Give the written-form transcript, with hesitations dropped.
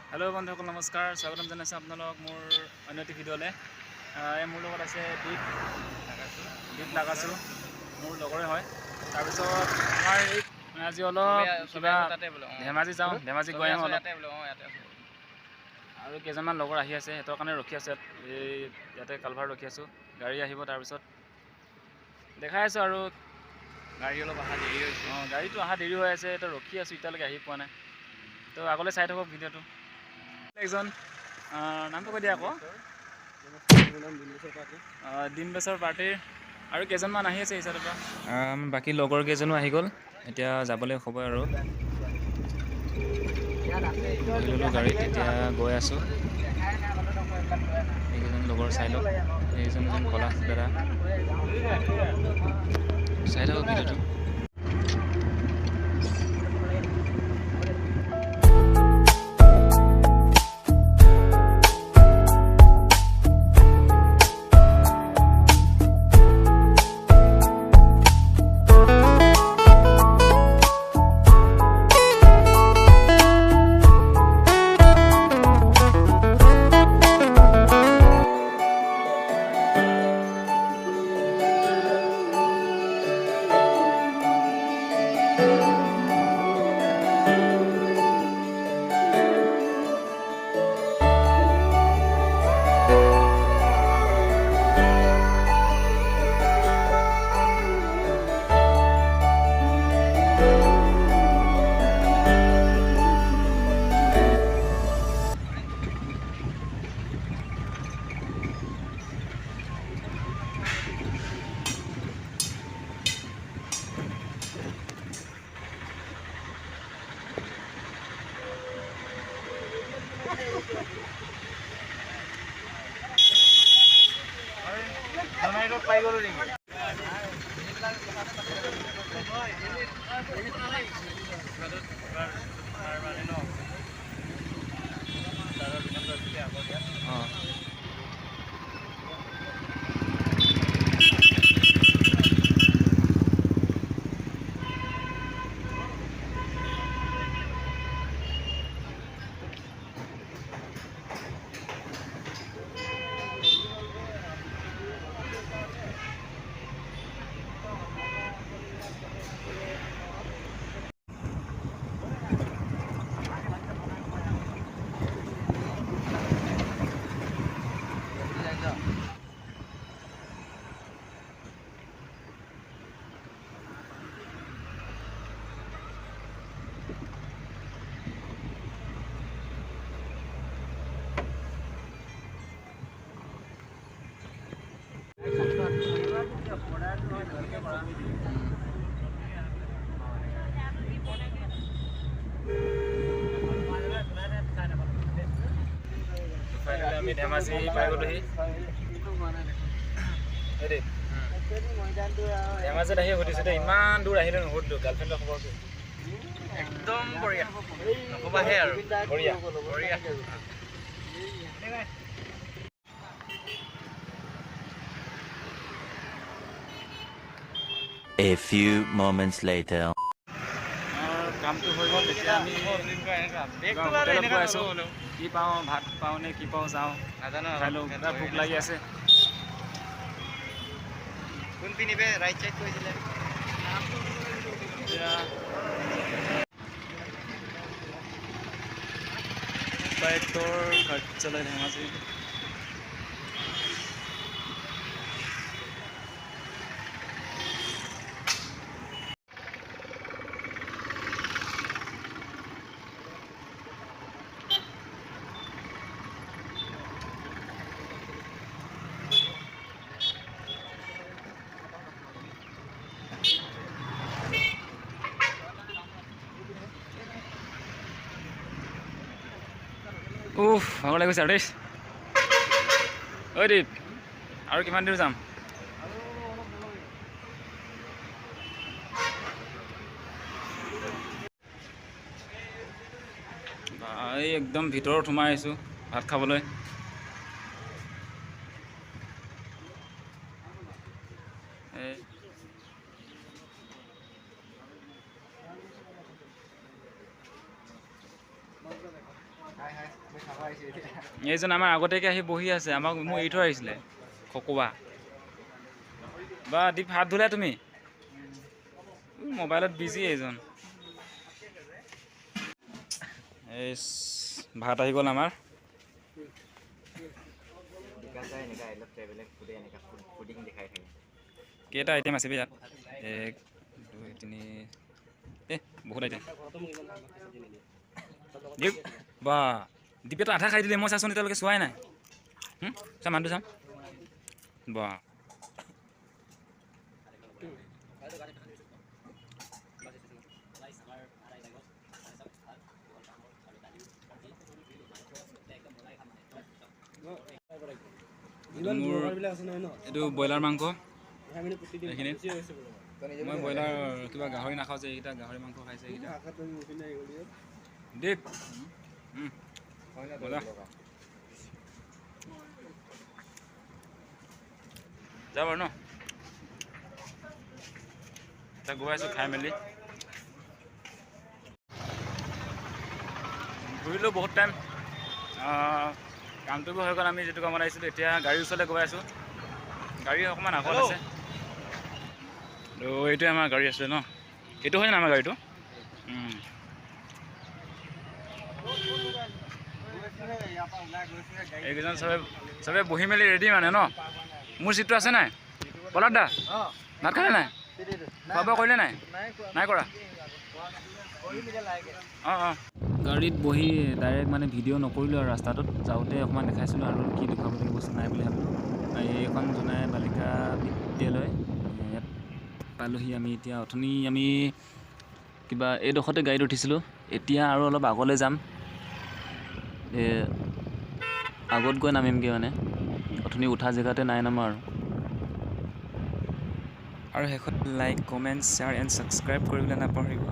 Hello बंधुসকল नमस्कार स्वागतम जनाइছোঁ আপোনালোকক মোৰ অন্য এটি ভিডিঅ'লৈ মোৰ লগত আছে দীপ লাগাছো মোৰ লগৰে হয় তাৰপিছত আমাৰ এই আজি অলপ কিবা ধেমাজি যাওঁ ধেমাজি গৈ আহোঁ অলপ আৰু কেইজনমান লগৰ আহি আছে সিহঁতৰ কাৰণে ৰখি আছে এই ইয়াতে কালভাৰ ৰখি আছোঁ গাড়ী আহিব তাৰপিছত দেখাই আছোঁ আৰু গাড়ী অলপ অহা দেৰি হৈছে গাড়ীটো অহা দেৰি হৈ আছে তো ৰখি আছোঁ এতিয়ালৈকে আহি পোৱা নাই তো আগলৈ চাই থাকক ভিডিঅ'টো একজন নামটো কৈ দিয়া আকৌ ডিম্বেশ্বৰ পাৰ্টিৰ আৰু কেইজনমান আহি আছে এই চাইডৰ পৰা বাকী লগৰ কেইজনো আহি গ'ল এতিয়া যাবলৈ হ'ব আৰু বহি ল'লোঁ গাড়ীত এতিয়া গৈ আছোঁ এইকেইজন লগৰ চাই লওক এইজন পলাশ দাদা চাই থাকক ভিডিঅ'টো পাই গ'লো নেকি আমি ধেমাজি পাই গ'লোহি ধেমাজিত আহি সুধিছোঁ দেই ইমান দূৰ আহিলে নুসুধিলোঁ গাৰ্লফ্ৰেণ্ডৰ খবৰ কি একদম বঢ়িয়া নক'বাহে আৰু বঢ়িয়া বঢ়িয়া A few moments later. কামটো হৈ গ'ল এতিয়া আমি হোটেলত গৈ আছোঁ কি পাওঁ ভাত পাওঁ নে কি পাওঁ যাওঁ নাজানো খাই লওঁ এটা ভোক লাগি আছে কোনপিনিবে ৰাইট সাইড কৰিছিলে এতিয়া উপায়ুক্তৰ কাৰ্যালয় ধেমাজি ভাগৰ লাগিছে আৰু দেই ঐ দীপ আৰু কিমান দূৰ যাম এই একদম ভিতৰত সোমাই আহিছোঁ ভাত খাবলৈ এইজন আমাৰ আগতীয়াকৈ আহি বহি আছে, আমাক মোক এৰি থৈ আহিছিলে খকুৱা। বা দীপ হাত ধুলে তুমি? মোবাইলত বিজি এইজন। এই ভাত আহি গ'ল আমাৰ। কেইটা আইটেম আছে ইয়াত? 1 2 3 বহুত আইটেম। দীপ বা দীপেতো আধা খাই দিলে, মই চাচোন এতিয়ালৈকে চোৱাই নাই। চাম মানুহটো চাম বা এইটো ব্ৰইলাৰ মাংস এইখিনি। মই ব্ৰইলাৰ কিবা গাহৰি নাখাওঁ যে, এইকেইটা গাহৰি মাংস খাইছে এইকেইটা। দীপ যাওঁ বাৰু ন? এতিয়া গৈ আছোঁ খাই মেলি। ঘূৰিলোঁ বহুত টাইম, কামটো হৈ গ'ল। আমি যিটো কামত আহিছিলোঁ, এতিয়া গাড়ীৰ ওচৰলৈ গৈ আছোঁ। গাড়ী অকণমান আগত আছে। ত' এইটোৱে আমাৰ গাড়ী আছে ন? এইটো হয় নাই আমাৰ গাড়ীটো? এইকেইজন চবে বহি মেলি ৰেডি মানে ন? মোৰ চিটটো আছে নাই? পলাশ দা ভাত খালে নাই? খোৱা বোৱা কৰিলে নাই? নাই কৰা? অঁ গাড়ীত বহি ডাইৰেক্ট মানে ভিডিঅ' নকৰিলোঁ আৰু ৰাস্তাটোত যাওঁতে অকণমান দেখাইছিলোঁ আৰু কি দেখুৱাবলগীয়া বস্তু নাই বুলি ভাবিলোঁ। এইখন জোনাই বালিকা বিদ্যালয়, ইয়াত পালোহি আমি। এতিয়া অথনি আমি কিবা এইডোখৰতে গাড়ীত উঠিছিলোঁ, এতিয়া আৰু অলপ আগলৈ যাম। আগত গৈ নামিমগৈ মানে, অথনি উঠা জেগাতে নাই নামা আৰু শেষত like, comment, share and subscribe কৰিবলৈ নাপাহৰিব।